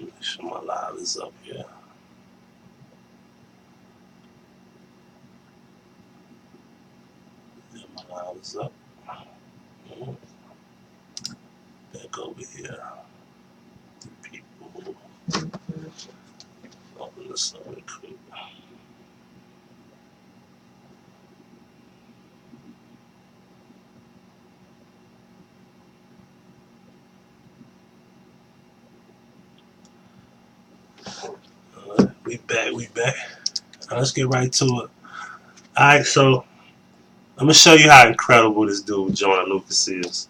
Make sure my live is up here. Yeah, my live is up. Back over here. People. Open this up real quick. We back. Let's get right to it. Alright, so I'm gonna show you how incredible this dude Joyner Lucas is.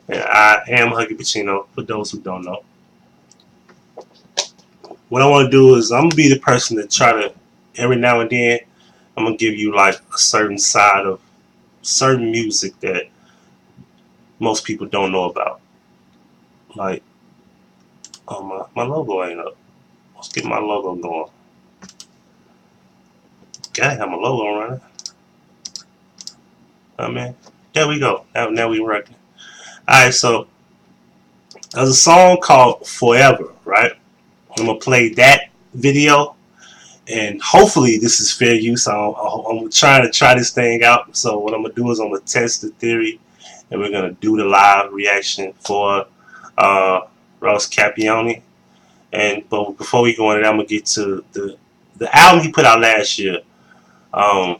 And I am Huggie Pacino, for those who don't know. What I want to do is I'm gonna be the person that try to, every now and then, I'm gonna give you like a certain side of certain music that most people don't know about. Like, oh, my logo ain't up. Let's get my logo going. Gotta have my logo running. I mean, there we go. Now we working. Alright, so there's a song called Forever, right? I'm gonna play that video, and hopefully this is fair use. I'm trying to try this thing out. So what I'm gonna do is I'm gonna test the theory, and we're gonna do the live reaction for Capicchioni. But before we go into that, I'm gonna get to the album he put out last year. I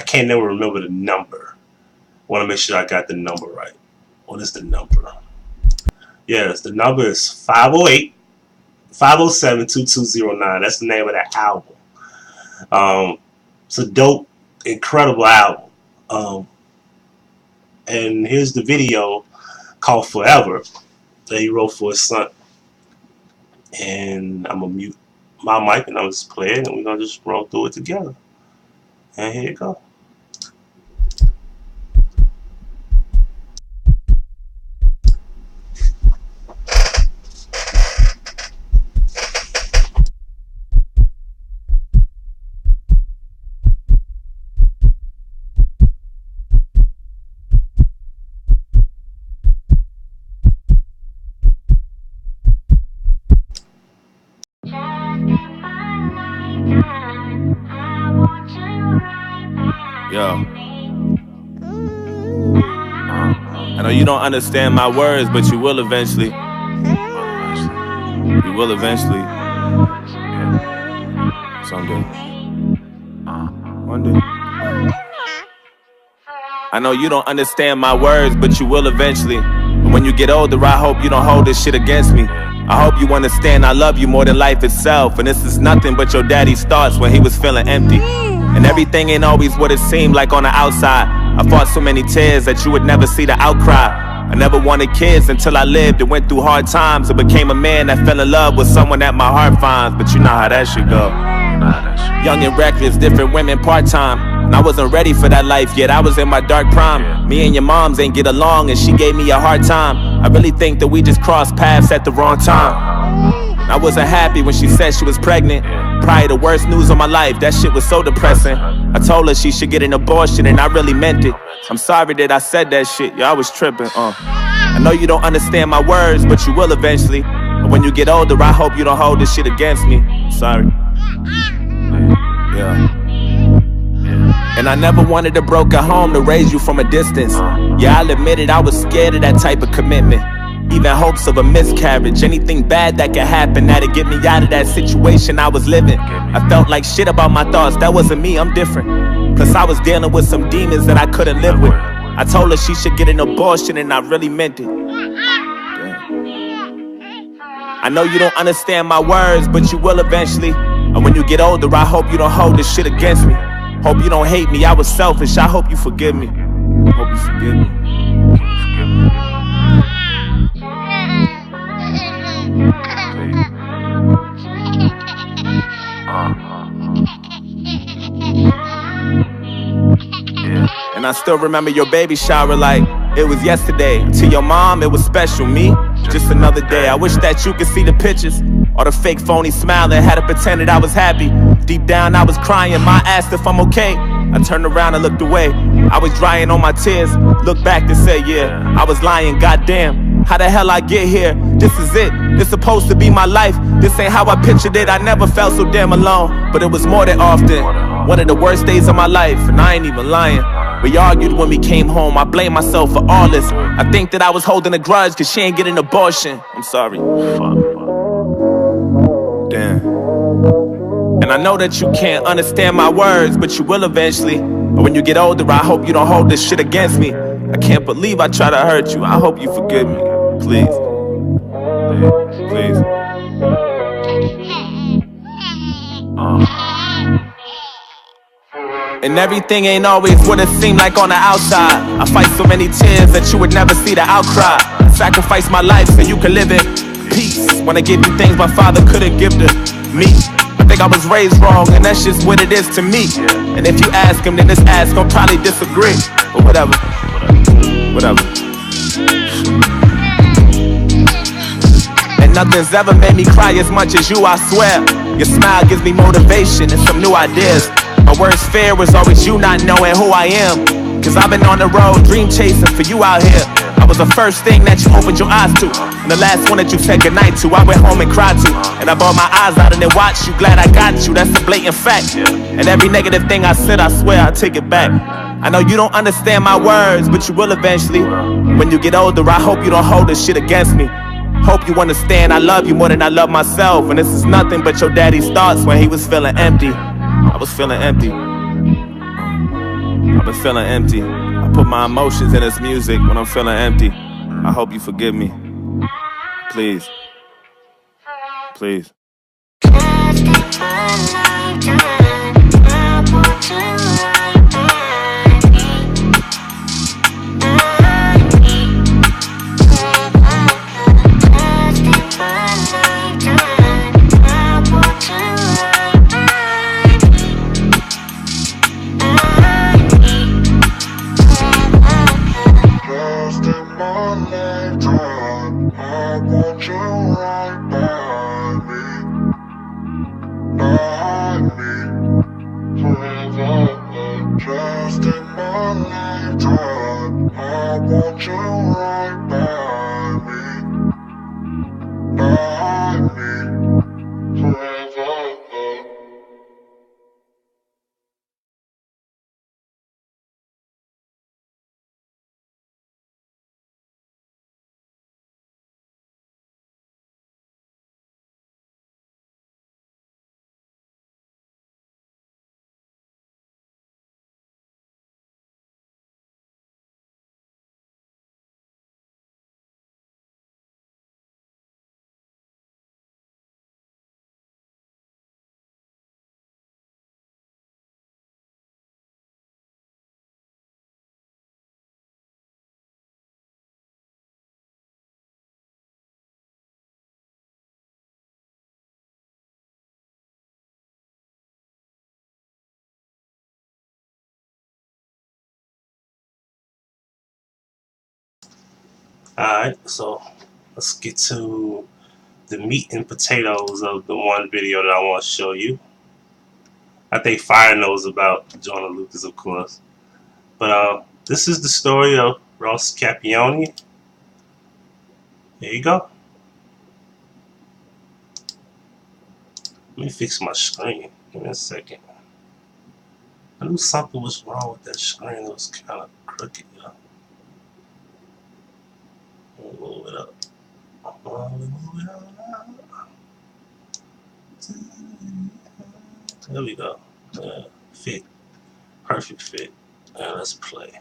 can't never remember the number. I want to make sure I got the number right. What is the number? Yes, the number is 508-507-2209. That's the name of that album. It's a dope, incredible album. And here's the video called Forever that he wrote for his son. And I'm gonna mute my mic and I'm just play it, and we're gonna just roll through it together. And here you go. Yo. I know you don't understand my words, but you will eventually. You will eventually. Someday. One day. I know you don't understand my words, but you will eventually. When you get older, I hope you don't hold this shit against me. I hope you understand I love you more than life itself. And this is nothing but your daddy's thoughts when he was feeling empty. And everything ain't always what it seemed like on the outside. I fought so many tears that you would never see the outcry. I never wanted kids until I lived and went through hard times and became a man that fell in love with someone that my heart finds. But you know how that shit go. Young and reckless, different women part-time. And I wasn't ready for that life yet, I was in my dark prime. Me and your moms ain't get along and she gave me a hard time. I really think that we just crossed paths at the wrong time. I wasn't happy when she said she was pregnant. Probably the worst news of my life, that shit was so depressing. I told her she should get an abortion and I really meant it. I'm sorry that I said that shit, yeah, I was tripping. I know you don't understand my words, but you will eventually. But when you get older, I hope you don't hold this shit against me. Sorry. Yeah. And I never wanted a broken home to raise you from a distance. Yeah, I'll admit it, I was scared of that type of commitment. Even hopes of a miscarriage, anything bad that could happen that'd get me out of that situation I was living. I felt like shit about my thoughts, that wasn't me, I'm different. Plus I was dealing with some demons that I couldn't live with. I told her she should get an abortion and I really meant it. I know you don't understand my words, but you will eventually. And when you get older, I hope you don't hold this shit against me. Hope you don't hate me, I was selfish, I hope you forgive me. Hope you forgive me. Forgive me. And I still remember your baby shower like it was yesterday. To your mom, it was special. Me, just another day. I wish that you could see the pictures or the fake phony smile that had to pretend that I was happy. Deep down, I was crying. Ma asked if I'm okay. I turned around and looked away. I was drying on my tears. Looked back and said, yeah, I was lying, goddamn. How the hell I get here? This is it, this supposed to be my life. This ain't how I pictured it, I never felt so damn alone. But it was more than often, one of the worst days of my life, and I ain't even lying. We argued when we came home, I blame myself for all this. I think that I was holding a grudge cause she ain't get an abortion. I'm sorry. Damn. And I know that you can't understand my words, but you will eventually. But when you get older, I hope you don't hold this shit against me. I can't believe I try to hurt you, I hope you forgive me. Please. Please. And everything ain't always what it seemed like on the outside. I fight so many tears that you would never see the outcry. I sacrifice my life so you can live in peace. When I give you things my father couldn't give to me. I think I was raised wrong and that's just what it is to me. And if you ask him, then this ass gon' probably disagree. But whatever. And nothing's ever made me cry as much as you, I swear. Your smile gives me motivation and some new ideas. My worst fear was always you not knowing who I am. Cause I've been on the road, dream chasing for you out here. I was the first thing that you opened your eyes to, and the last one that you said goodnight to. I went home and cried to, and I bawled my eyes out and then watched you. Glad I got you, that's a blatant fact. And every negative thing I said, I swear I take it back. I know you don't understand my words, but you will eventually. When you get older, I hope you don't hold this shit against me. Hope you understand I love you more than I love myself. And this is nothing but your daddy's thoughts when he was feeling empty. I was feeling empty. I've been feeling empty. I put my emotions in this music when I'm feeling empty. I hope you forgive me. Please. Please. Alright, so let's get to the meat and potatoes of the one video that I want to show you. I think Fire knows about Joyner Lucas, of course. But this is the story of Capicchioni. Here you go. Let me fix my screen. Give me a second. I knew something was wrong with that screen. It was kind of crooked, you know. Move it up. Move it up. There we go. Fit. Perfect fit. Now let's play.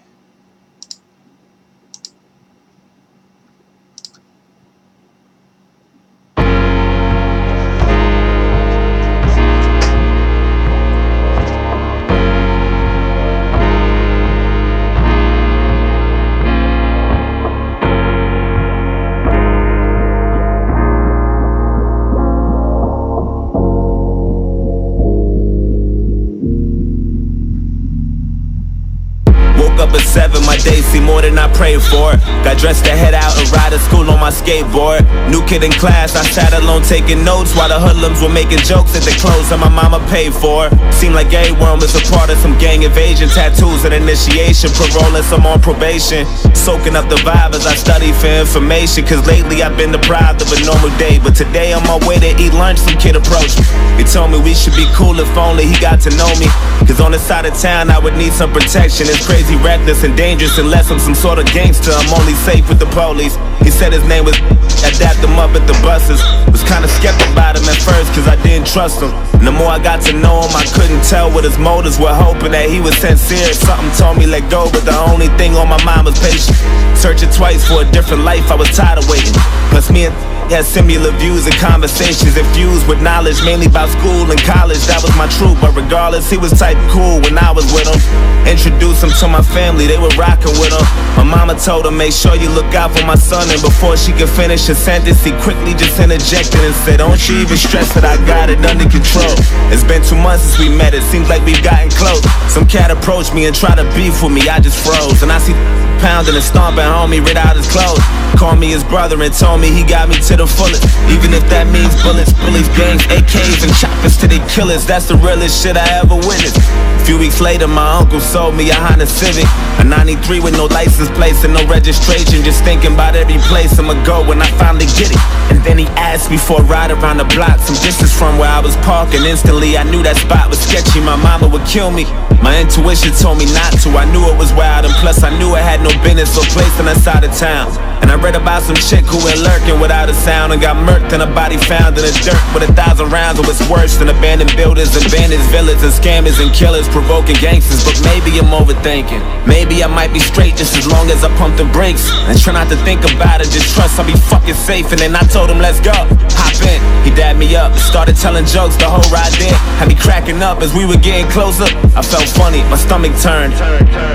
up at 7, my days seem more than I prayed for. Got dressed to head out and ride to school on my skateboard. New kid in class, I sat alone taking notes while the hoodlums were making jokes at the clothes that my mama paid for. Seemed like every worm was a part of some gang invasion. Tattoos and initiation, parole and some on probation. Soaking up the vibe as I study for information, cause lately I've been deprived of a normal day. But today on my way to eat lunch, some kid approached me. He told me we should be cool if only he got to know me, cause on the side of town I would need some protection. It's crazy, reckless and dangerous unless I'm some sort of gangster. I'm only safe with the police. He said his name was I dapped him up at the buses. Was kinda skeptic about him at first cause I didn't trust him. And the more I got to know him, I couldn't tell what his motives were, hoping that he was sincere. Something told me let go, but the only thing on my mind was patience. Searching twice for a different life, I was tired of waiting. Plus me and had similar views and conversations infused with knowledge, mainly about school and college. That was my truth, but regardless, he was type cool when I was with him. Introduced him to my family, they were rocking with him. My mama told him, make sure you look out for my son. And before she could finish her sentence, he quickly just interjected and said, don't you even stress that I got it under control. It's been 2 months since we met, it seems like we've gotten close. Some cat approached me and tried to beef with me, I just froze. And I see pounding and stomping homie rid out his clothes. Called me his brother and told me he got me to the fullest. Even if that means bullets, bullies, gangs, AKs, and choppers to the killers. That's the realest shit I ever witnessed. A few weeks later, my uncle sold me a Honda Civic, a 93 with no license plates and no registration. Just thinking about every place I'ma go when I finally get it. And then he asked me for a ride around the block, some distance from where I was parking. Instantly I knew that spot was sketchy, my mama would kill me. My intuition told me not to, I knew it was wild. And plus I knew it had no business or place on that side of town. And I read about some chick who went lurking without a sound and got murked and a body found in the dirt with 1,000 rounds. It was worse than abandoned buildings, abandoned villas, and scammers and killers provoking gangsters. But maybe I'm overthinking. Maybe I might be straight just as long as I pump the brakes and try not to think about it. Just trust I'll be fucking safe. And then I told him let's go, hop in. He dabbed me up, started telling jokes the whole ride there. Had me cracking up as we were getting closer. I felt funny, my stomach turned.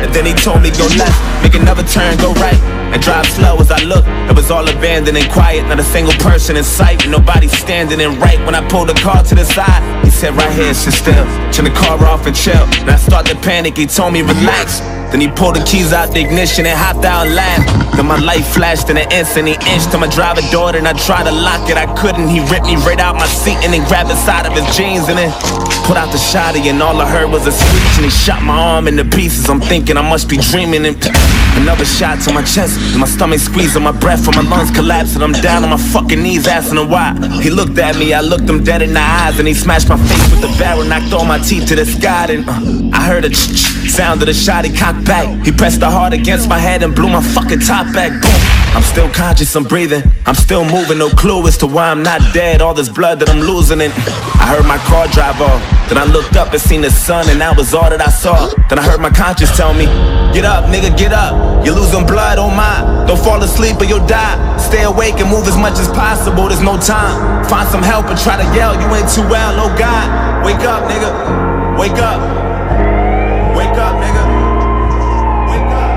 And then he told me go left, make another turn, go right, and drive slow. As I looked, it was all abandoned and quiet, not a single person in sight, and nobody standing in right. When I pulled the car to the side, he said right here, sit still, turn the car off and chill. And I started to panic, he told me relax. Then he pulled the keys out the ignition and hopped out and laughed. Then my light flashed in an instant, he inched to my driver door and I tried to lock it, I couldn't. He ripped me right out my seat and then grabbed the side of his jeans and then put out the shotty, and all I heard was a screech and he shot my arm into pieces. I'm thinking I must be dreaming, and another shot to my chest and my stomach squeezing, my breath and my lungs collapsing. I'm down on my fucking knees asking him why. He looked at me, I looked him dead in the eyes, and he smashed my face with the barrel, knocked all my teeth to the sky. Then I heard a sound of the shot, he cocked back. He pressed the hard against my head and blew my fucking top back. Boom. I'm still conscious, I'm breathing, I'm still moving, no clue as to why I'm not dead. All this blood that I'm losing, and I heard my car drive off. Then I looked up and seen the sun, and that was all that I saw. Then I heard my conscience tell me, get up, nigga, get up. You're losing blood, oh my. Don't fall asleep or you'll die. Stay awake and move as much as possible, there's no time. Find some help and try to yell, you ain't too well, oh God. Wake up, nigga, wake up. Wake up, nigga. Wake up.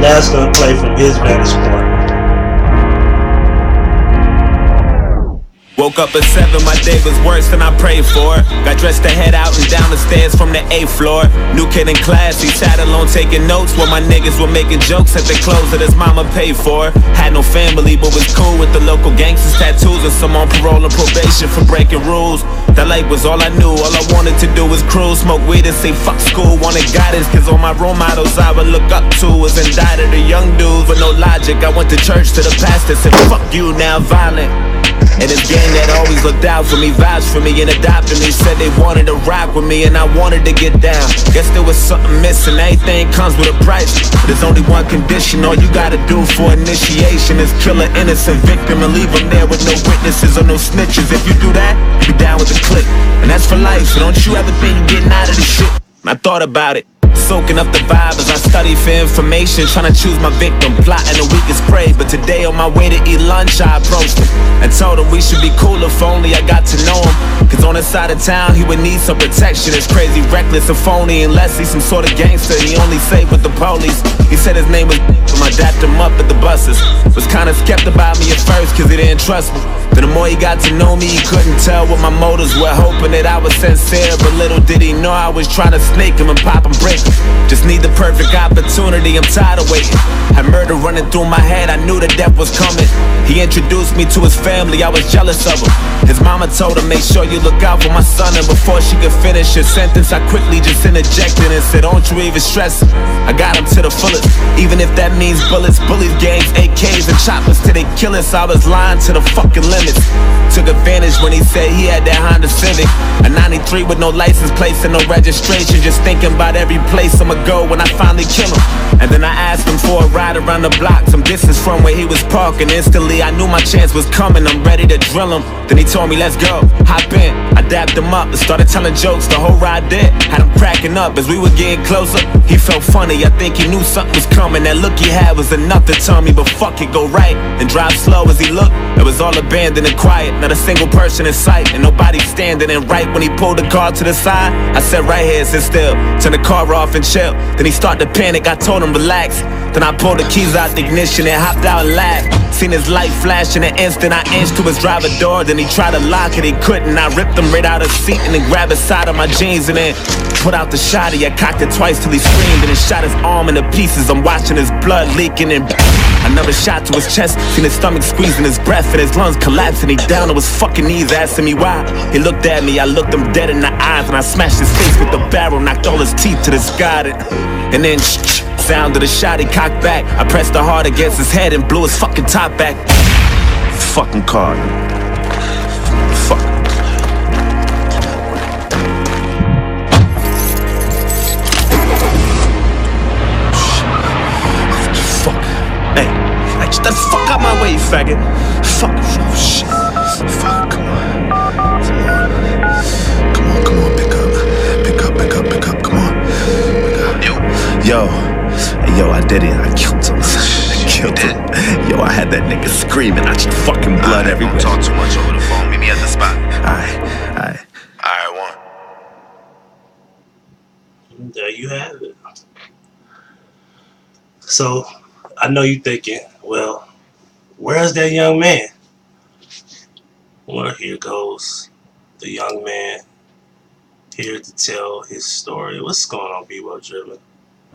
Now it's gonna play from his vantage point. Woke up at 7, my day was worse than I prayed for. Got dressed to head out and down the stairs from the 8th floor. New kid in class, he sat alone taking notes while my niggas were making jokes at the clothes that his mama paid for. Had no family but was cool with the local gangsters, tattoos, and some on parole and probation for breaking rules. That life was all I knew, all I wanted to do was cruise, smoke weed and say fuck school. Wanted guidance cause all my role models I would look up to was indicted, the young dudes with no logic. I went to church to the pastor, said fuck you, now violent. And this gang that always looked out for me, vouched for me and adopted me, said they wanted to rock with me and I wanted to get down. Guess there was something missing, everything comes with a price. There's only one condition, all you gotta do for initiation is kill an innocent victim and leave them there with no witnesses or no snitches. If you do that, you down with the clique, and that's for life, so don't you ever think you're getting out of this shit. And I thought about it, soaking up the vibe as I study for information, trying to choose my victim, plotting the weakest prey. But today on my way to eat lunch, I approached him and told him we should be cool if only I got to know him. Cause on the the side of town, he would need some protection. It's crazy, reckless, and phony, unless he's some sort of gangster. He only saved with the police. He said his name was but my dapped him up at the buses. Was kinda skeptical about me at first, cause he didn't trust me. Then the more he got to know me, he couldn't tell what my motives were, hoping that I was sincere. But little did he know I was trying to snake him and pop and break him. Just need the perfect opportunity, I'm tired of waiting. Had murder running through my head, I knew that death was coming. He introduced me to his family, I was jealous of him. His mama told him, make sure you look out for my son. And before she could finish her sentence, I quickly just interjected and said, don't you even stress him, I got him to the fullest. Even if that means bullets, bullies, gangs, AKs, and choppers till they kill us. I was lying to the fucking limits. Took advantage when he said he had that Honda Civic, a 93 with no license plates and no registration. Just thinking about every place I'ma go when I finally kill him. And then I asked him for a ride around the block, some distance from where he was parking. Instantly I knew my chance was coming, I'm ready to drill him. Then he told me, let's go, hop in. I dapped him up and started telling jokes the whole ride there. Had him cracking up as we were getting closer. He felt funny, I think he knew something was coming. That look he had was enough to tell me, but fuck it, go right and drive slow. As he looked, it was all abandoned and quiet, not a single person in sight, and nobody standing. And right when he pulled the car to the side, I said right here, sit still, turn the car off and chill. Then he started to panic, I told him relax. Then I pulled the keys out the ignition and hopped out and laughed. Seen his light flash in an instant, I inched to his driver door. Then he tried to lock it, he couldn't. I ripped him right out of the seat and then grabbed his side of my jeans and then put out the shotty. I cocked it twice till he screamed and then shot his arm into pieces. I'm watching his blood leaking and another shot to his chest. Seen his stomach squeezing his breath and his lungs collapsing. He down on his fucking knees asking me why. He looked at me, I looked him dead in the eyes and I smashed his face with the barrel, knocked all his teeth to the sky. And then sound of the shot, he cocked back. I pressed the hard against his head and blew his fucking top back. Fucking car. Fuck. Fuck. Hey, get the fuck out my way, you faggot. Fuck. Oh, shit. Fuck, come on. Come on, pick up, come on. Yo. Yo, I did it. I killed him. Yo, I had that nigga screaming. I just fucking blood everywhere. Don't talk too much over the phone. Meet me at the spot. Alright. Alright, one. There you have it. So, I know you thinking, well, where's that young man? Well, here goes the young man here to tell his story. What's going on, B-Well Driven?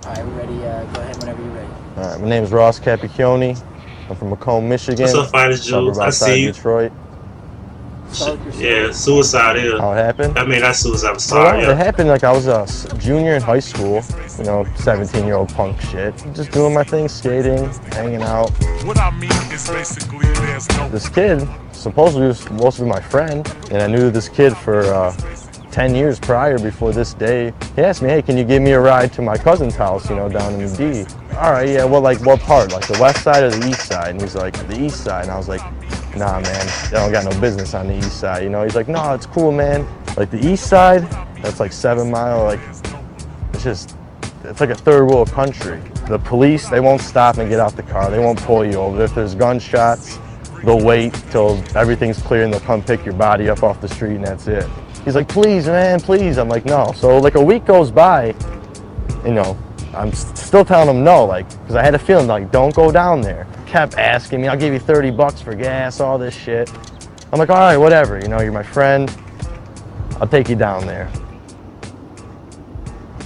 Alright, we're ready. Go ahead whenever you're ready. Alright, my name is Ross Capicchioni. I'm from Macomb, Michigan. What's up, finest Jews? I see you. Detroit. Yeah, suicide is. How it happened? I mean, not suicide, I'm sorry. Well, it happened like I was a junior in high school. 17-year-old punk shit. Just doing my thing, skating, hanging out. What I mean is basically there's no... This kid supposedly was supposed to be my friend, and I knew this kid for 10 years prior before this day. He asked me, hey, can you give me a ride to my cousin's house, down in the D? All right, yeah, well, like, what part? Like the west side or the east side? And he's like, the east side. And I was like, nah, man, I don't got no business on the east side, He's like, no, it's cool, man. Like the east side, that's like 7 Mile, like, it's like a third world country. The police, they won't stop and get out the car. They won't pull you over. If there's gunshots, they'll wait till everything's clear and they'll come pick your body up off the street and that's it. He's like, please, man, please. I'm like, no. So like a week goes by, I'm still telling him no, because I had a feeling, don't go down there. Kept asking me, I'll give you $30 for gas, all this shit. I'm like, all right, whatever, you're my friend. I'll take you down there.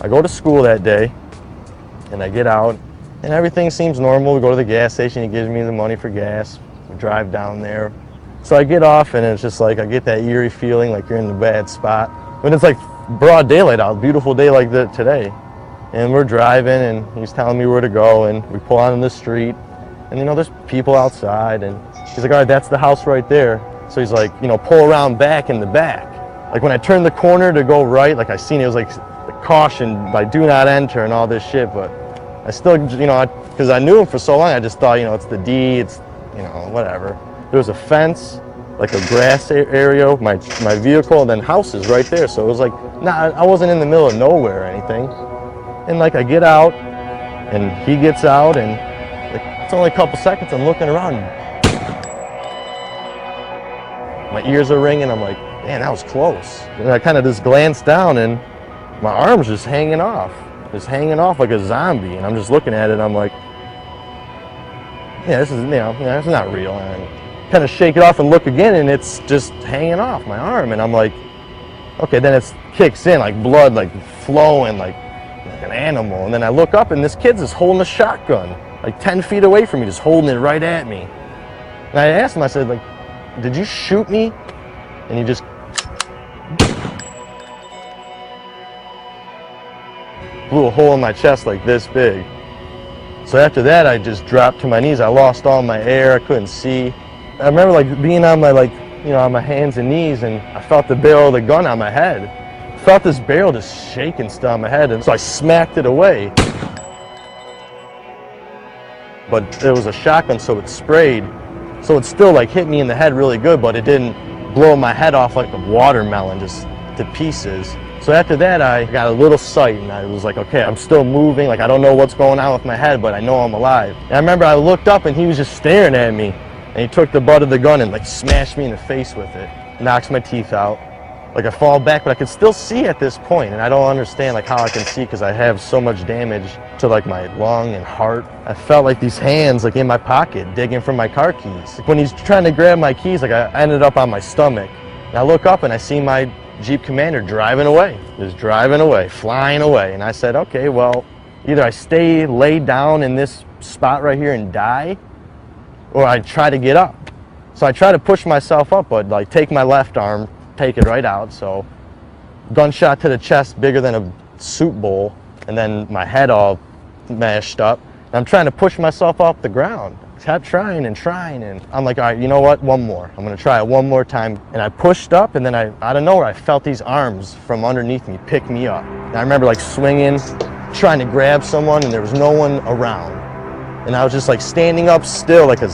I go to school that day, and I get out, and everything seems normal. We go to the gas station, he gives me the money for gas. We drive down there. So I get off, and it's just like, I get that eerie feeling like you're in a bad spot. But it's like broad daylight out, beautiful day like today. And we're driving, and he's telling me where to go, and we pull out on the street, and there's people outside, and he's like, all right, that's the house right there. So he's like, pull around back in the back. Like when I turned the corner to go right, like I seen it was like caution, like do not enter and all this shit, but I still, because I knew him for so long, I just thought, it's the D, it's, whatever. There was a fence, like a grass area, my vehicle, and then houses right there. So it was like, I wasn't in the middle of nowhere or anything. And like I get out, and he gets out, and it's only a couple seconds, I'm looking around. My ears are ringing, I'm like, man, that was close. And I kind of just glanced down and my arm's just hanging off like a zombie. And I'm just looking at it, I'm like, yeah, this is, it's not real. And kind of shake it off and look again, and it's just hanging off my arm. And I'm like, okay, then it kicks in, like blood, like flowing, like an animal. And then I look up, and this kid's just holding a shotgun, like 10 feet away from me, just holding it right at me. And I asked him, I said, like, did you shoot me? And he just blew a hole in my chest like this big. So after that, I just dropped to my knees. I lost all my air. I couldn't see. I remember like being on my on my hands and knees, and I felt the barrel of the gun on my head. I felt this barrel just shaking still on my head, and so I smacked it away. But it was a shotgun, so it sprayed. So it still like hit me in the head really good, but it didn't blow my head off like a watermelon just to pieces. So after that, I got a little sight, and I was like, okay, I'm still moving. Like, I don't know what's going on with my head, but I know I'm alive. And I remember I looked up, and he was just staring at me. And he took the butt of the gun and, like, smashed me in the face with it. Knocks my teeth out. Like, I fall back, but I could still see at this point. And I don't understand, like, how I can see because I have so much damage to, like, my lung and heart. I felt like these hands, like, in my pocket, digging for my car keys. Like, when he's trying to grab my keys, like, I ended up on my stomach. And I look up, and I see my Jeep Commander driving away, just driving away, flying away. And I said, okay, well, either I stay laid down in this spot right here and die, or I try to get up. So I try to push myself up, but like take my left arm, take it right out. So gunshot to the chest bigger than a soup bowl, and then my head all mashed up. And I'm trying to push myself off the ground. Kept trying, and I'm like, all right, you know what, one more. I'm gonna try it one more time. And I pushed up, and then out of nowhere, I felt these arms from underneath me pick me up. And I remember like swinging, trying to grab someone, and there was no one around. And I was just like standing up still, like a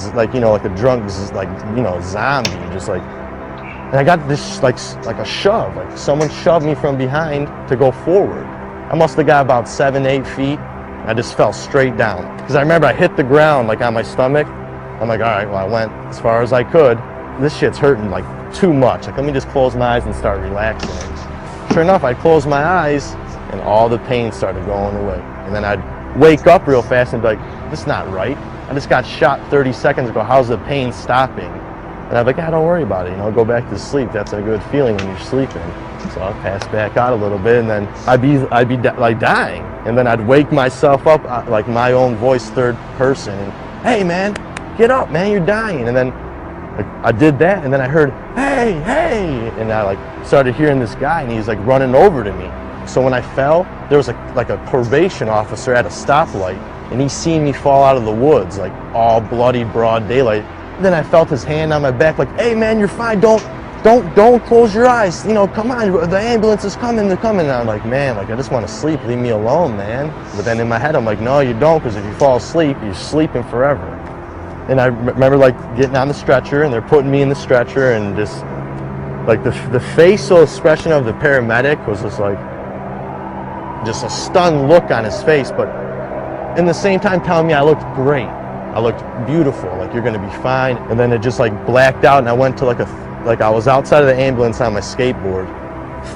drunk, zombie, just like. And I got this like a shove, like someone shoved me from behind to go forward. I must have got about 7-8 feet. I just fell straight down. Because I remember I hit the ground like on my stomach. I'm like, all right, well, I went as far as I could. This shit's hurting like too much. Like, let me just close my eyes and start relaxing. Sure enough, I closed my eyes and all the pain started going away. And then I'd wake up real fast and be like, this is not right. I just got shot 30 seconds ago. How's the pain stopping? And I'm like, don't worry about it. Go back to sleep. That's a good feeling when you're sleeping. So I'd pass back out a little bit, and then I'd be like dying. And then I'd wake myself up, like my own voice, third person. And, hey, man, get up, man, you're dying. And then like, I did that, and then I heard, hey, hey. And I like started hearing this guy, and he's like running over to me. So when I fell, there was like a probation officer at a stoplight, and he seen me fall out of the woods, like all bloody broad daylight. And then I felt his hand on my back, like, hey, man, you're fine, don't close your eyes, come on, the ambulance is coming, they're coming. And I'm like, man, like, I just want to sleep, leave me alone, man. But then in my head, I'm like, no, you don't, because if you fall asleep, you're sleeping forever. And I remember, like, getting on the stretcher, and they're putting me in the stretcher, and just, like, the facial expression of the paramedic was just, like, just a stunned look on his face, but in the same time telling me I looked great. I looked beautiful, like, you're going to be fine. And then it just, like, blacked out, and I went to, like I was outside of the ambulance on my skateboard,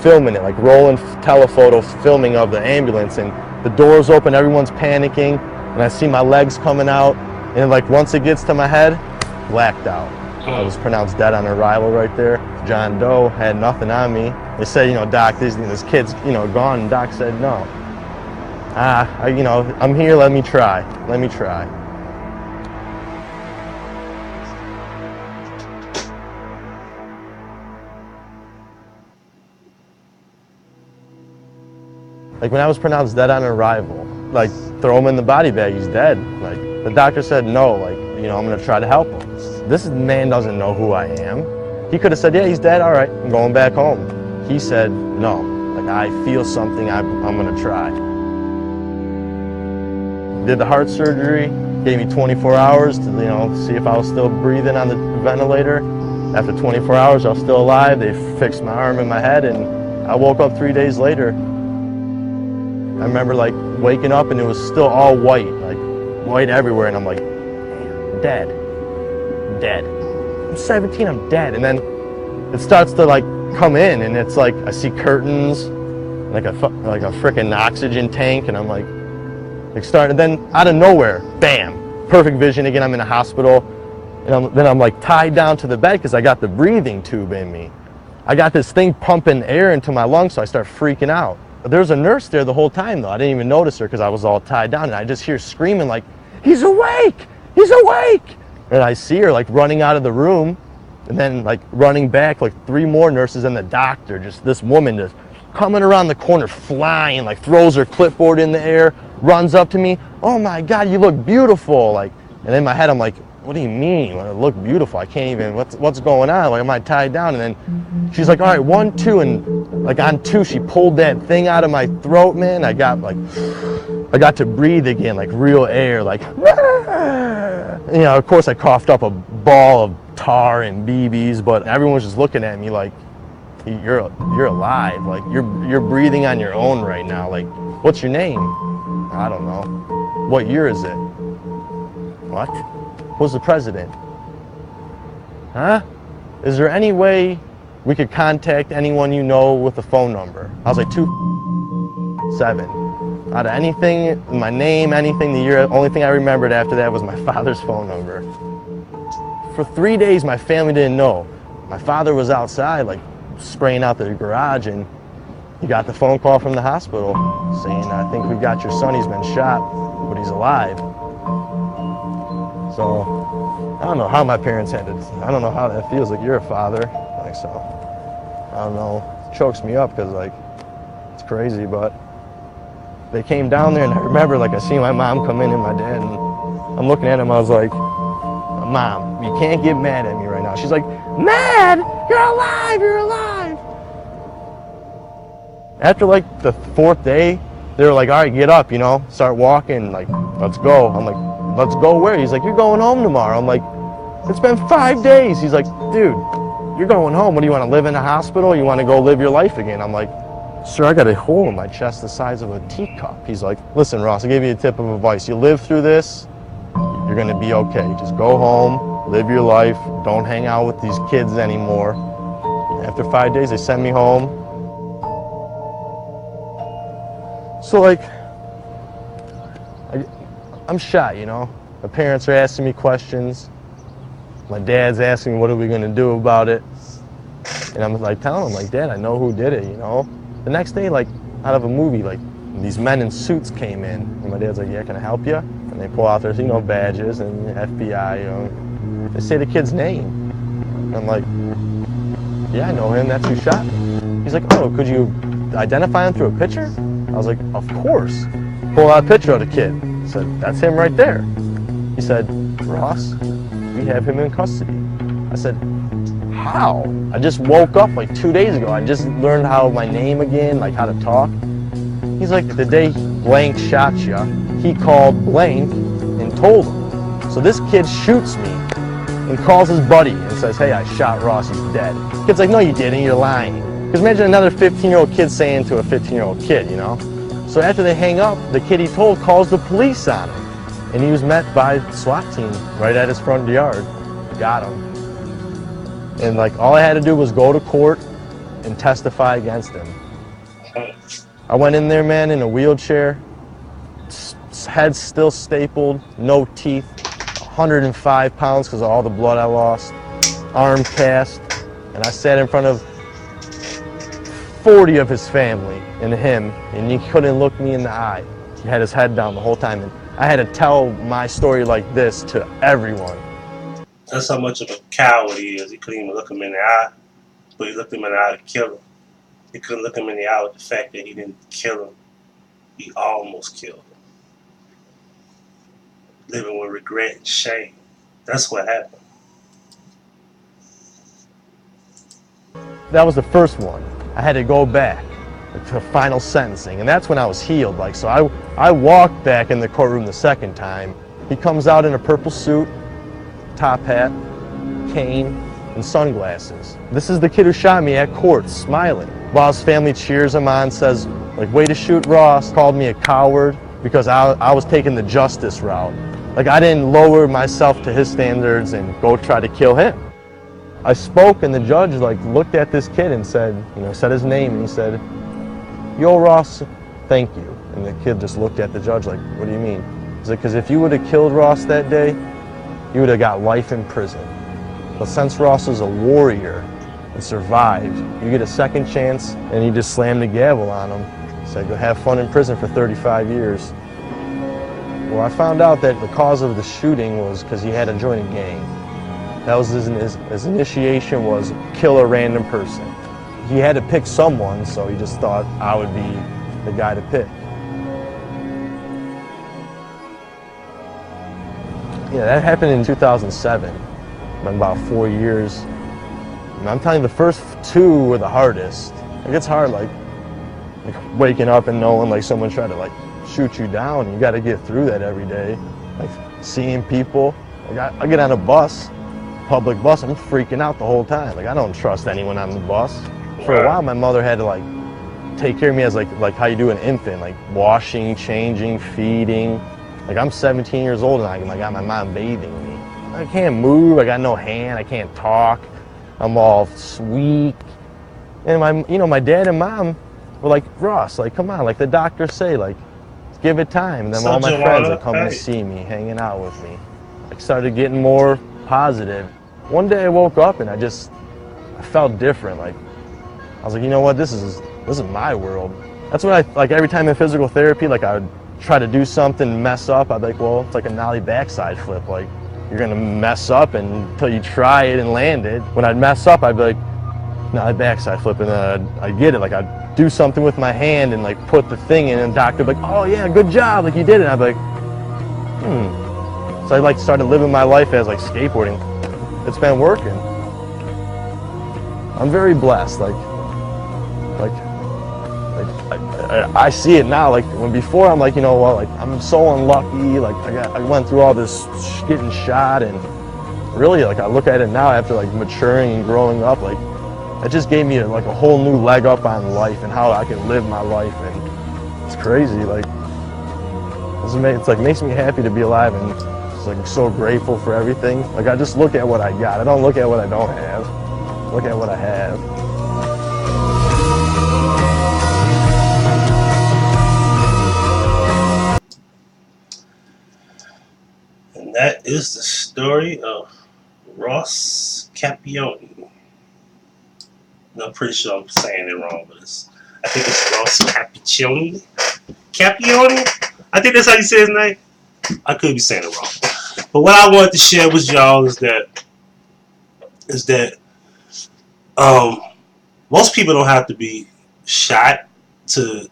filming it, like rolling telephoto filming of the ambulance, and the doors open, everyone's panicking, and I see my legs coming out, and like once it gets to my head, blacked out. I was pronounced dead on arrival right there. John Doe had nothing on me. They said, Doc, this kid's, gone, and Doc said, no. I'm here, let me try. Like when I was pronounced dead on arrival, like throw him in the body bag, he's dead. Like the doctor said no, like, I'm gonna try to help him. This man doesn't know who I am. He could have said, yeah, he's dead, all right, I'm going back home. He said, no, like I feel something, I'm gonna try. Did the heart surgery, gave me 24 hours to, see if I was still breathing on the ventilator. After 24 hours, I was still alive. They fixed my arm and my head, and I woke up 3 days later. I remember like waking up and it was still all white, like white everywhere, and I'm like, dead. I'm 17, I'm dead. And then it starts to like come in, and it's like I see curtains, like a freaking oxygen tank, and I'm like starting. Then out of nowhere, bam, perfect vision again. I'm in a hospital, and then I'm like tied down to the bed because I got the breathing tube in me. I got this thing pumping air into my lungs, so I start freaking out. There's a nurse there the whole time though. I didn't even notice her because I was all tied down, and I just hear screaming like, "He's awake! He's awake!" And I see her like running out of the room, and then like running back, like 3 more nurses and the doctor, just this woman just coming around the corner, flying, like throws her clipboard in the air, runs up to me, "Oh my God, you look beautiful!" Like, and in my head I'm like, "What do you mean? I look beautiful? I can't even. What's going on? Like, am I tied down?" And then she's like, "All right, 1, 2," and like on 2, she pulled that thing out of my throat, man. I got to breathe again, like real air, like, you know. Of course, I coughed up a ball of tar and BBs, but everyone was just looking at me like, you're alive, like you're breathing on your own right now. Like, what's your name? I don't know. What year is it? What? Who's the president? Huh? Is there any way we could contact anyone you know with a phone number? I was like, 2-7. Out of anything, my name, anything, the year, only thing I remembered after that was my father's phone number. For 3 days, my family didn't know. My father was outside, like, spraying out the garage, and he got the phone call from the hospital saying, "I think we got your son, he's been shot, but he's alive." So, I don't know how my parents had it. I don't know how that feels, like, you're a father. Like, so, I don't know. It chokes me up because, like, it's crazy, but they came down there, and I remember, like, I seen my mom come in and my dad, and I'm looking at him, I was like, "Mom, you can't get mad at me right now." She's like, "Mad? You're alive, you're alive." After like the 4th day, they were like, "All right, get up, you know, start walking, like, let's go." I'm like, "Let's go where?" He's like, "You're going home tomorrow." I'm like, "It's been 5 days." He's like, "Dude, you're going home. What do you want to live in a hospital? You want to go live your life again?" I'm like, "Sir, I got a hole in my chest the size of a teacup." He's like, "Listen, Ross, I'll give you a tip of advice. You live through this, you're going to be okay. Just go home, live your life, don't hang out with these kids anymore." After 5 days, they sent me home. So, like, I'm shot, you know. My parents are asking me questions. My dad's asking me, what are we going to do about it? And I'm like telling him, like, "Dad, I know who did it, you know." The next day, like, out of a movie, like, these men in suits came in. And my dad's like, "Yeah, can I help you?" And they pull out their, you know, badges and FBI, you know. They say the kid's name. And I'm like, "Yeah, I know him. That's who shot me." He's like, "Oh, could you identify him through a picture?" I was like, "Of course." Pull out a picture of the kid. I said, "That's him right there." He said, "Ross, we have him in custody." I said, "How?" I just woke up like 2 days ago. I just learned how my name again, like how to talk. He's like, "The day blank shot you, he called blank and told him." So this kid shoots me and calls his buddy and says, "Hey, I shot Ross, he's dead." The kid's like, "No, you didn't, you're lying." Because imagine another 15-year-old kid saying to a 15-year-old kid, you know? So after they hang up, the kid he told calls the police on him. And he was met by the SWAT team right at his front yard. Got him. And like, all I had to do was go to court and testify against him. I went in there, man, in a wheelchair, head still stapled, no teeth, 105 pounds because of all the blood I lost, arm cast, and I sat in front of 40 of his family and him, and he couldn't look me in the eye. He had his head down the whole time, and I had to tell my story like this to everyone. That's how much of a coward he is. He couldn't even look him in the eye, but he looked him in the eye to kill him. He couldn't look him in the eye with the fact that he didn't kill him. He almost killed him. Living with regret and shame. That's what happened. That was the first one. I had to go back to final sentencing, and that's when I was healed. Like, so I walked back in the courtroom the second time. He comes out in a purple suit, top hat, cane, and sunglasses. This is the kid who shot me at court, smiling. While his family cheers him on, says, like, "Way to shoot Ross," called me a coward because I was taking the justice route. Like, I didn't lower myself to his standards and go try to kill him. I spoke, and the judge like looked at this kid and said, you know, said his name, and he said, "Yo, Ross, thank you." And the kid just looked at the judge like, "What do you mean?" He's like, "Because if you would have killed Ross that day, you would have got life in prison. But since Ross was a warrior and survived, you get a second chance." And he just slammed the gavel on him. He said, "Go have fun in prison for 35 years. Well, I found out that the cause of the shooting was because he had to join a gang. That was his initiation, was kill a random person. He had to pick someone, so he just thought I would be the guy to pick." Yeah, that happened in 2007. About 4 years. And I'm telling you, the first 2 were the hardest. It gets hard, like waking up and knowing like someone tried to like shoot you down. You got to get through that every day. Like seeing people. Like I get on a bus, public bus, I'm freaking out the whole time. Like I don't trust anyone on the bus. For a while, my mother had to like take care of me as like how you do an infant, like washing, changing, feeding. Like I'm 17 years old and I got my mom bathing me. I can't move, I got no hand, I can't talk. I'm all weak. And my dad and mom were like, "Ross, like come on, like the doctors say, like give it time." And then all my friends would come and see me, hanging out with me. I started getting more positive. One day I woke up and I felt different. Like I was like, you know what, this is my world. That's what like every time in physical therapy, like I would try to do something, mess up, I'd be like, well, it's like a nollie backside flip. Like you're gonna mess up until you try it and land it. When I'd mess up, I'd be like, nollie backside flip, and then I'd get it. Like I'd do something with my hand and like put the thing in, and the doctor would be like, "Oh yeah, good job, like you did it." And I'd be like, So I like started living my life as like skateboarding. It's been working. I'm very blessed. I see it now. Like when before, I'm like, you know what? Like I'm so unlucky. Like I went through all this getting shot, and really, like I look at it now after like maturing and growing up. Like it just gave me a whole new leg up on life and how I can live my life, and it's crazy. Like it's like makes me happy to be alive, and just like so grateful for everything. Like I just look at what I got. I don't look at what I don't have. Look at what I have. And that is the story of Ross Capicchioni. I'm pretty sure I'm saying it wrong, but I think it's Ross Capicchioni. Capicchioni? I think that's how you say his name. I could be saying it wrong. But what I wanted to share with y'all is that most people don't have to be shot to,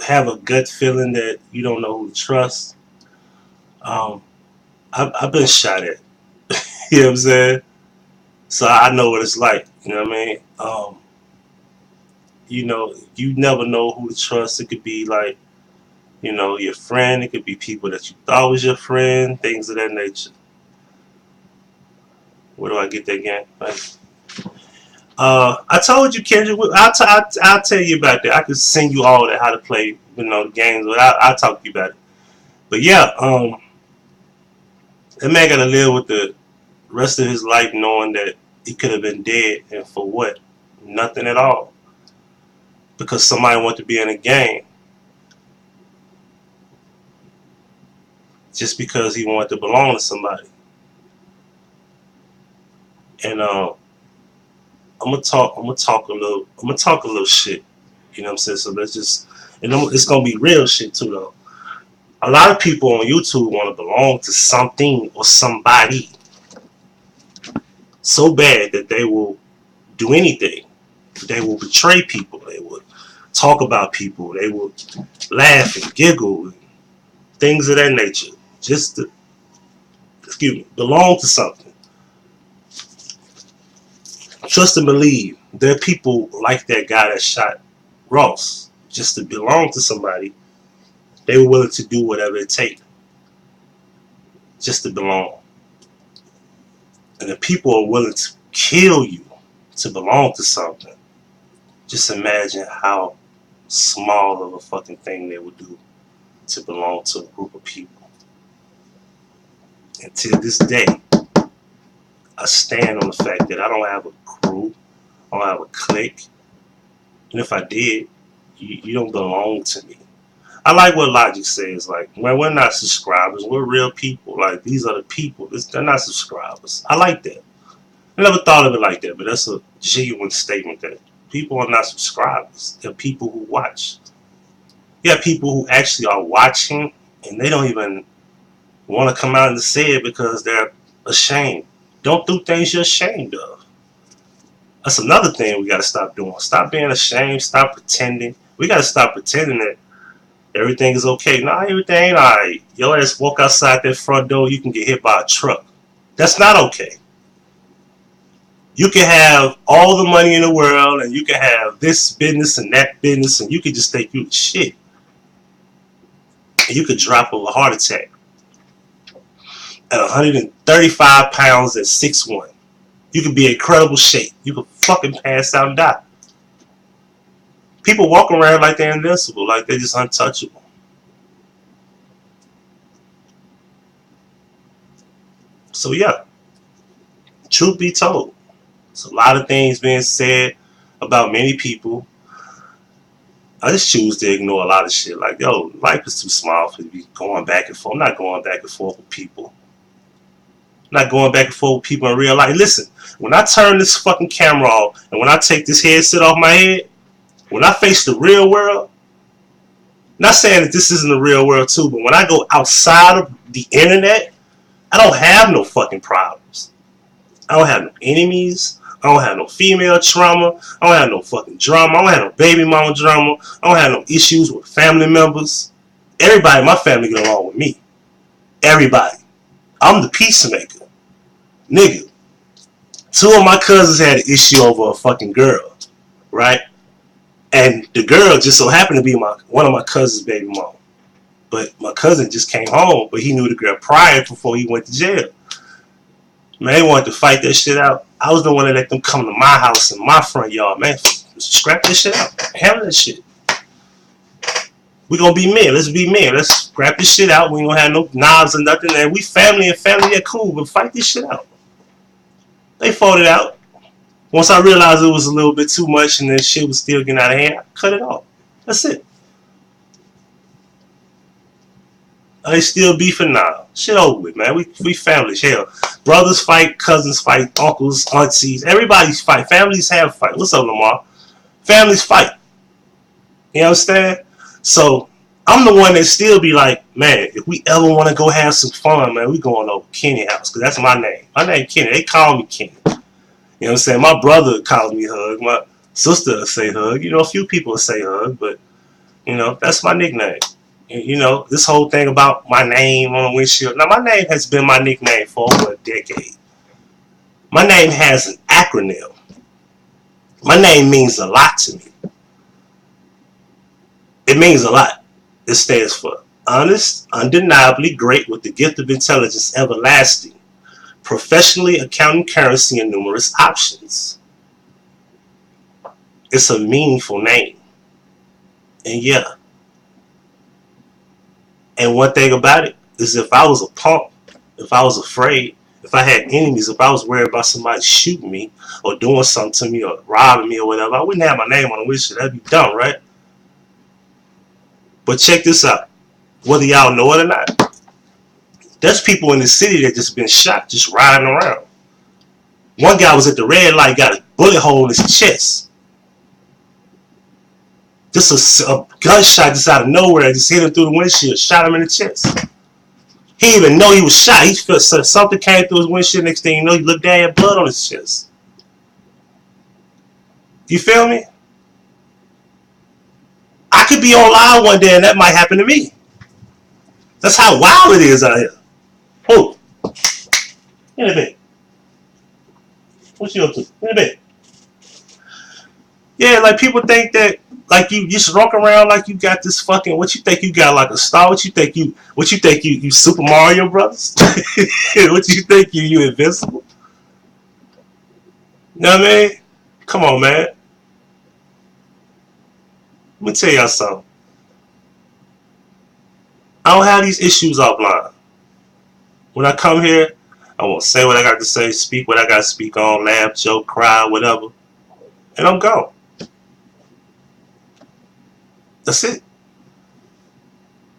have a gut feeling that you don't know who to trust. I've been shot at. You know what I'm saying? So I know what it's like. You know what I mean? You never know who to trust. It could be like, your friend. It could be people that you thought was your friend. Things of that nature. Where do I get that again? I told you, Kendrick. I'll tell you about that. I could send you all that how to play, the games. But I'll talk to you about it. But yeah, that man gotta live with the rest of his life knowing that he could have been dead, and for what? Nothing at all. Because somebody wanted to be in a gang. Just because he wanted to belong to somebody. And I'm gonna talk a little shit. You know what I'm saying? So it's gonna be real shit too though. A lot of people on YouTube want to belong to something or somebody so bad that they will do anything. They will betray people. They will talk about people. They will laugh and giggle and things of that nature. Just to, belong to something. Trust and believe. There are people like that guy that shot Ross. Just to belong to somebody, they were willing to do whatever it takes just to belong. And if people are willing to kill you to belong to something, just imagine how small of a fucking thing they would do to belong to a group of people. And to this day, I stand on the fact that I don't have a crew, I don't have a clique, and if I did, you don't belong to me. I like what Logic says, like, man, we're not subscribers, we're real people. Like, these are the people, they're not subscribers. I like that. I never thought of it like that, but that's a genuine statement that people are not subscribers. They're people who watch. You have people who actually are watching, and they don't even want to come out and say it because they're ashamed. Don't do things you're ashamed of. That's another thing we got to stop doing. Stop being ashamed. Stop pretending. We got to stop pretending that everything is okay. Nah, everything ain't alright. Your ass walk outside that front door, you can get hit by a truck. That's not okay. You can have all the money in the world, and you can have this business and that business, and you can just think you the shit. And you could drop of a heart attack at 135 pounds at 6'1". You could be in incredible shape. You could fucking pass out and die. People walk around like they're invincible, like they're just untouchable. So yeah, truth be told, there's a lot of things being said about many people. I just choose to ignore a lot of shit. Like, yo, life is too small for me going back and forth. I'm not going back and forth with people. I'm not going back and forth with people in real life. Listen, when I turn this fucking camera off and when I take this headset off my head, when I face the real world, not saying that this isn't the real world too, but when I go outside of the internet, I don't have no fucking problems. I don't have no enemies. I don't have no female trauma. I don't have no fucking drama. I don't have no baby mama drama. I don't have no issues with family members. Everybody in my family get along with me. Everybody. I'm the peacemaker. Nigga. 2 of my cousins had an issue over a fucking girl. Right? And the girl just so happened to be one of my cousin's baby mama. But my cousin just came home, but he knew the girl prior before he went to jail. Man, they wanted to fight that shit out. I was the one that let them come to my house in my front yard. Man, scrap that shit out. Handle that shit. We gonna be men. Let's be men. Let's scrap this shit out. We ain't gonna have no knives or nothing. And we family and family, yeah, cool, but fight this shit out. They fought it out. Once I realized it was a little bit too much and that shit was still getting out of hand, I cut it off. That's it. They still beefing now. Shit over with, man. We families. Hell, brothers fight, cousins fight, uncles, aunties. Everybody's fight. Families have fight. What's up, Lamar? Families fight. You understand? So I'm the one that still be like, man, if we ever want to go have some fun, man, we going over Kenny house because that's my name. My name Kenny. They call me Kenny. You know what I'm saying? My brother calls me Hug. My sister will say Hug. You know, a few people will say Hug, but you know, that's my nickname. You know, this whole thing about my name on the windshield. Now, my name has been my nickname for over a decade. My name has an acronym. My name means a lot to me. It means a lot. It stands for honest, undeniably great with the gift of intelligence everlasting, professionally accounting currency and numerous options. It's a meaningful name. And yeah. And one thing about it is if I was a punk, if I was afraid, if I had enemies, if I was worried about somebody shooting me or doing something to me or robbing me or whatever, I wouldn't have my name on the windshield. That'd be dumb, right? But check this out. Whether y'all know it or not, there's people in the city that just been shot just riding around. One guy was at the red light, got a bullet hole in his chest. Just a gunshot just out of nowhere just hit him through the windshield, shot him in the chest. He didn't even know he was shot. He felt something came through his windshield. Next thing you know, he looked down, he had blood on his chest. You feel me? I could be on live one day and that might happen to me. That's how wild it is out here. Who? In a bit. What you up to? In a bit. Yeah, like people think that like you just walk around like you got this fucking, what you think you got, like a star? What you think you Super Mario Brothers? What you think you invincible? You know what I mean? Come on, man. Let me tell y'all something. I don't have these issues offline. When I come here, I won't say what I got to say, speak what I got to speak on, laugh, joke, cry, whatever. And I'm gone. That's it.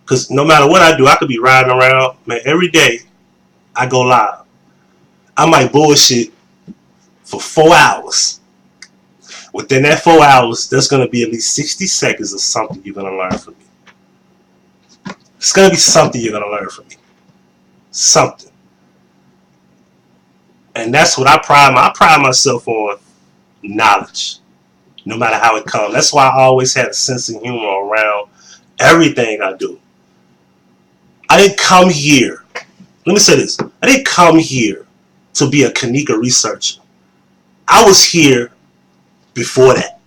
Because no matter what I do, I could be riding around. Man, every day I go live. I might bullshit for 4 hours. Within that 4 hours, there's going to be at least 60 seconds of something you're going to learn from me. It's going to be something you're going to learn from me. Something. And that's what I pride myself on, knowledge. No matter how it comes. That's why I always had a sense of humor around everything I do. I didn't come here. Let me say this. I didn't come here to be a Kanika researcher. I was here before that.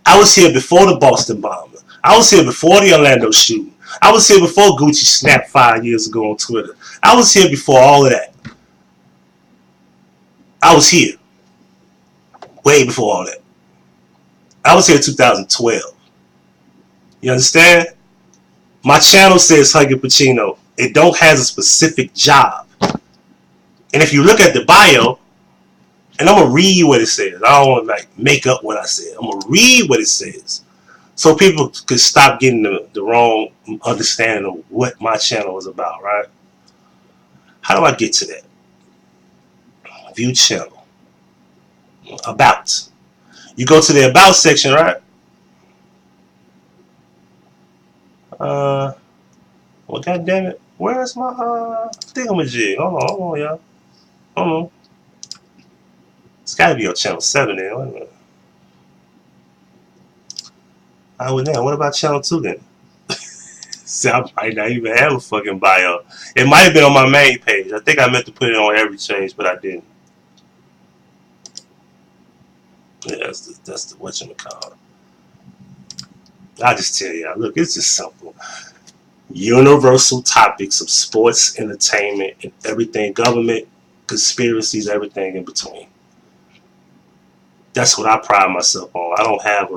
I was here before the Boston bombing. I was here before the Orlando shooting. I was here before Gucci snapped 5 years ago on Twitter. I was here before all of that. I was here. Way before all that. I was here in 2012. You understand? My channel says Huggie Pacino. It don't has a specific job. And if you look at the bio, and I'm gonna read what it says. I don't want to like make up what I said. I'm gonna read what it says, so people could stop getting the wrong understanding of what my channel is about. Right? How do I get to that? View channel. About. You go to the about section, right? Well, God damn it, where's my thingamajig? Hold on, y'all. Hold on. It's got to be on channel 7 then. Wait a minute. Well, then, what about channel 2 then? See, I might not even have a fucking bio. It might have been on my main page. I think I meant to put it on every change, but I didn't. Yeah, that's the whatchamacallit. I'll just tell y'all, look, it's just simple. Universal topics of sports, entertainment, and everything, government, conspiracies, everything in between. That's what I pride myself on. I don't have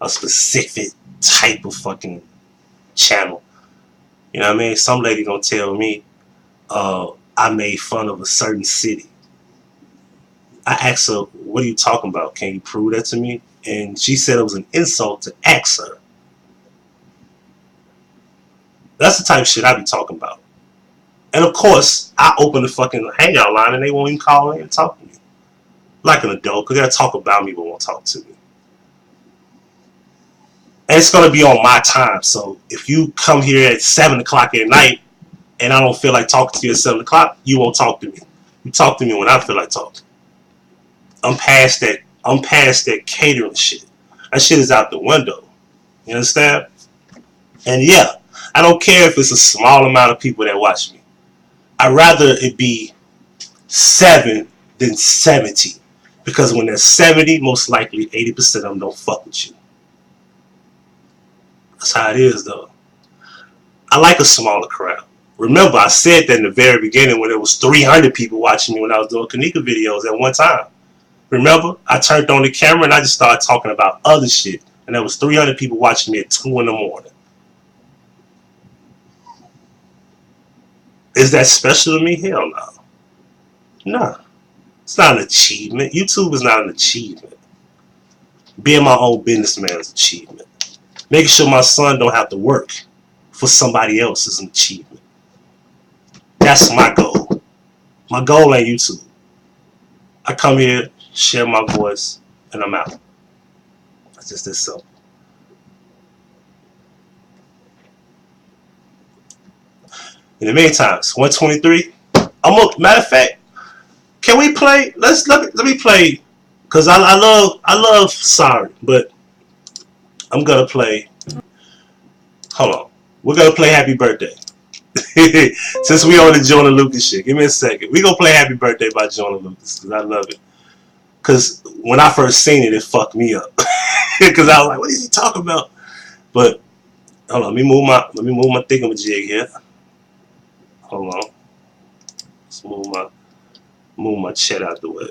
a specific type of fucking channel. You know what I mean? Some lady gonna tell me I made fun of a certain city. I asked her, what are you talking about? Can you prove that to me? And she said it was an insult to ask her. That's the type of shit I be talking about. And of course, I open the fucking hangout line and they won't even call in and talk to me. Like an adult, because they'll talk about me but won't talk to me. And it's going to be on my time. So if you come here at 7 o'clock at night and I don't feel like talking to you at 7 o'clock, you won't talk to me. You talk to me when I feel like talking. I'm past that catering shit. That shit is out the window. You understand? And yeah, I don't care if it's a small amount of people that watch me. I'd rather it be 7 than 70. Because when there's 70, most likely 80% of them don't fuck with you. That's how it is, though. I like a smaller crowd. Remember, I said that in the very beginning when there was 300 people watching me when I was doing Kanika videos at one time. Remember, I turned on the camera and I just started talking about other shit. And there was 300 people watching me at 2 in the morning. Is that special to me? Hell no. Nah. It's not an achievement. YouTube is not an achievement. Being my own businessman is an achievement. Making sure my son don't have to work for somebody else is an achievement. That's my goal. My goal ain't YouTube. I come here, share my voice, and I'm out. It's just this simple. In the meantime, it's 123. Matter of fact, can we play? Let me play, cause I love Sorry, but I'm gonna play. Hold on, we're gonna play Happy Birthday. Since we on the Joyner Lucas shit, give me a second. We gonna play Happy Birthday by Joyner Lucas because I love it. Cause when I first seen it, it fucked me up. Cause I was like, what is he talking about? But hold on, let me move my thingamajig here. Hold on. Let's move my chat out the way.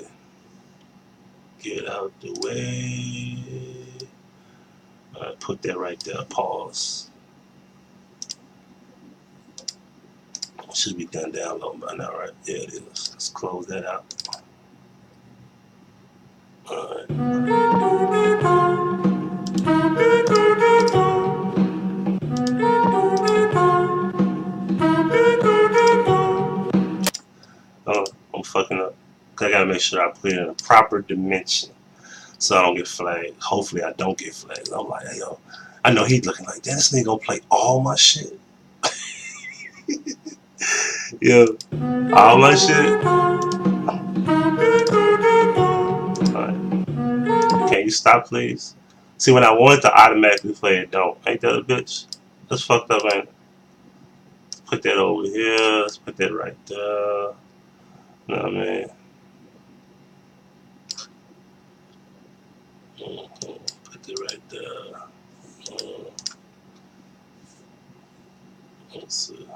Get out the way. Alright, put that right there. Pause. Should be done downloading by now, right? Yeah, it is. Let's close that out. Alright. Oh, I'm fucking up. I gotta make sure I put it in a proper dimension so I don't get flagged. Hopefully I don't get flagged. I'm like, hey, yo, I know he's looking like, damn, this nigga gonna play all my shit. Yeah, all my shit. Alright. Can you stop, please? See, when I want it to automatically play, it don't. Ain't that a bitch? That's fucked up, ain't it? Put that over here. Let's put that right there. Nah, man. Put it right there. Let's see.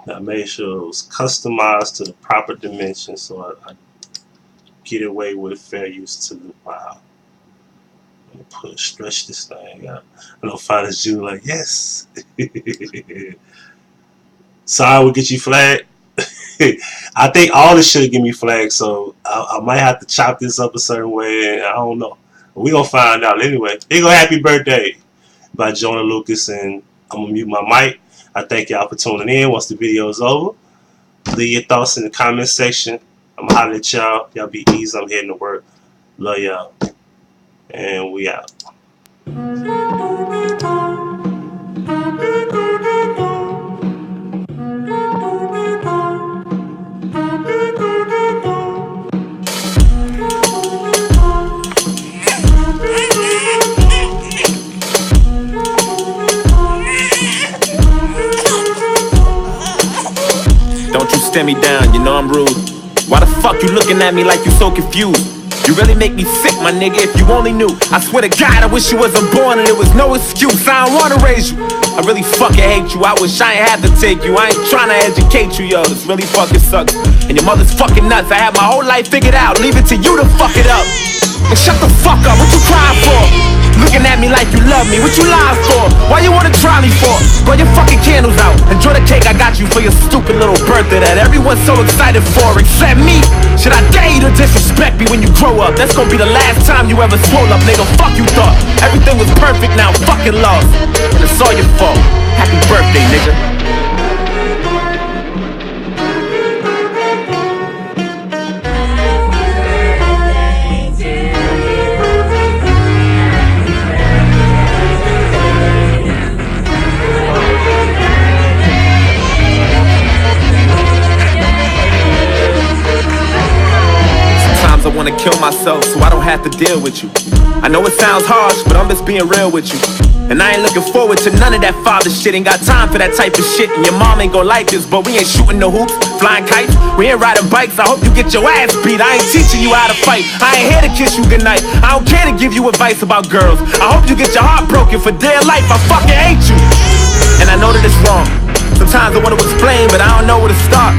I made sure it was customized to the proper dimension so I get away with fair use to the file. Stretch this thing out. I know Finest June like, yes. Sorry, we'll get you flagged. I think all this shit give me flagged, so I might have to chop this up a certain way. I don't know. But we gonna find out anyway. Here go Happy Birthday by Joyner Lucas, and I'm gonna mute my mic. I thank y'all for tuning in. Once the video is over, leave your thoughts in the comment section. I'm gonna holler at y'all. Y'all be easy. I'm heading to work. Love y'all. And we out. Don't you stare me down, you know I'm rude. Why the fuck you looking at me like you so confused? You really make me sick, my nigga, if you only knew. I swear to God, I wish you wasn't born and there was no excuse. I don't wanna raise you. I really fucking hate you. I wish I ain't had to take you. I ain't trying to educate you, yo. This really fucking sucks. And your mother's fucking nuts. I had my whole life figured out. Leave it to you to fuck it up. And shut the fuck up. What you crying for? Looking at me like you love me. What you lying for? Why you wanna try me for? Blow your fucking candles out. Enjoy the cake I got you for your stupid little birthday that everyone's so excited for except me. Should I dare you to disrespect me when you grow up? That's gonna be the last time you ever swole up, nigga. Fuck you thought. Everything was perfect, now I'm fucking lost. And it's all your fault. Happy birthday, nigga. I wanna kill myself so I don't have to deal with you. I know it sounds harsh, but I'm just being real with you. And I ain't looking forward to none of that father shit. Ain't got time for that type of shit. And your mom ain't gon' like this, but we ain't shooting no hoops, flying kites, we ain't riding bikes. I hope you get your ass beat. I ain't teaching you how to fight. I ain't here to kiss you goodnight. I don't care to give you advice about girls. I hope you get your heart broken for dear life. I fucking hate you. And I know that it's wrong. Sometimes I wanna explain, but I don't know where to start.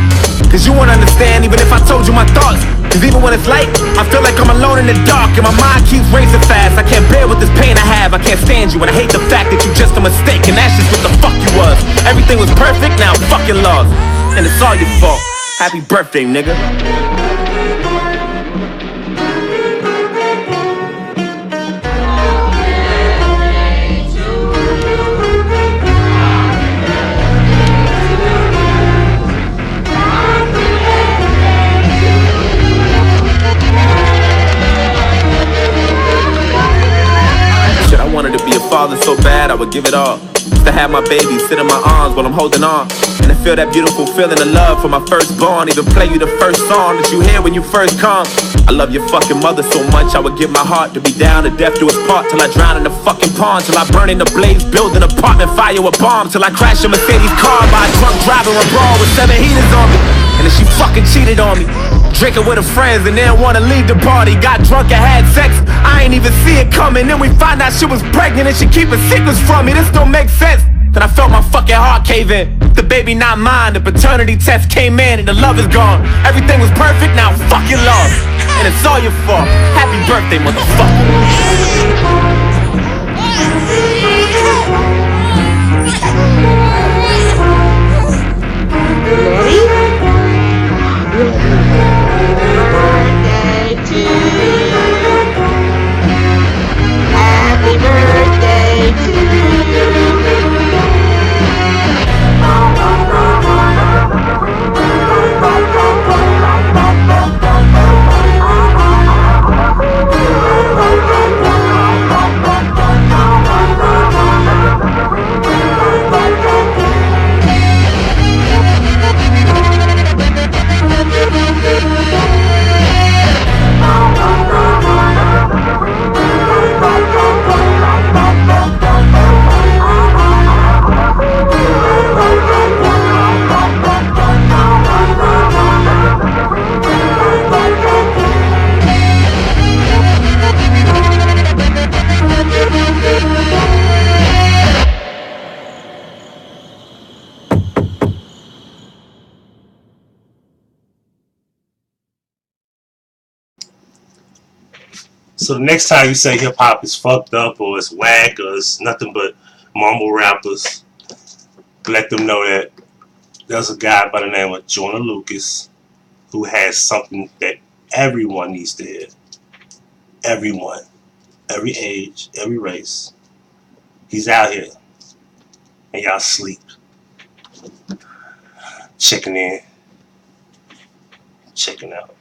Cause you won't understand even if I told you my thoughts. Cause even when it's light, I feel like I'm alone in the dark. And my mind keeps racing fast. I can't bear with this pain I have. I can't stand you and I hate the fact that you just a mistake. And that's just what the fuck you was. Everything was perfect, now I'm fucking lost. And it's all your fault. Happy birthday, nigga. Wanted to be a father so bad I would give it all. Just to have my baby sit in my arms while I'm holding on. And to feel that beautiful feeling of love for my firstborn. Even play you the first song that you hear when you first come. I love your fucking mother so much I would give my heart to be down to death do its part. Till I drown in the fucking pond. Till I burn in the blaze, build an apartment, fire a bomb. Till I crash a Mercedes car by a drunk driver abroad with 7 heaters on me. And then she fucking cheated on me. Drinking with her friends and then wanna leave the party. Got drunk and had sex, I ain't even see it coming. Then we find out she was pregnant and she keeping secrets from me. This don't make sense. Then I felt my fucking heart cave in. The baby not mine, the paternity test came in and the love is gone. Everything was perfect, now I'm fucking lost. And it's all your fault. Happy birthday, motherfucker. So the next time you say hip hop is fucked up or it's whack or it's nothing but mumble rappers, let them know that there's a guy by the name of Joyner Lucas who has something that everyone needs to hear. Everyone. Every age, every race. He's out here. And y'all sleep. Checking in. Checking out.